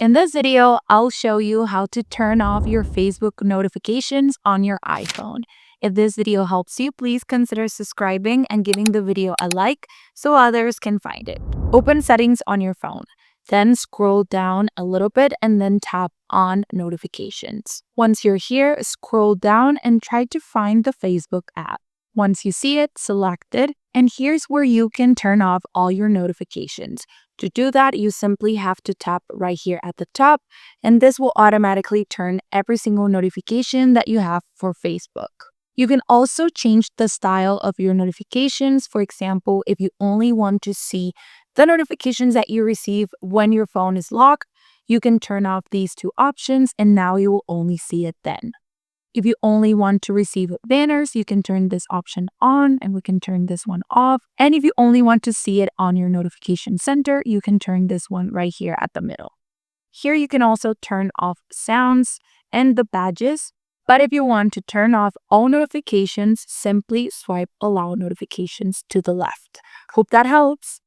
In this video, I'll show you how to turn off your Facebook notifications on your iPhone. If this video helps you, please consider subscribing and giving the video a like so others can find it. Open settings on your phone. Then scroll down a little bit and then tap on notifications. Once you're here, scroll down and try to find the Facebook app. Once you see it, select it, and here's where you can turn off all your notifications. To do that, you simply have to tap right here at the top, and this will automatically turn every single notification that you have for Facebook. You can also change the style of your notifications. For example, if you only want to see the notifications that you receive when your phone is locked, you can turn off these two options, and now you will only see it then. If you only want to receive banners, you can turn this option on and we can turn this one off. And if you only want to see it on your notification center, you can turn this one right here at the middle. Here you can also turn off sounds and the badges. But if you want to turn off all notifications, simply swipe allow notifications to the left. Hope that helps.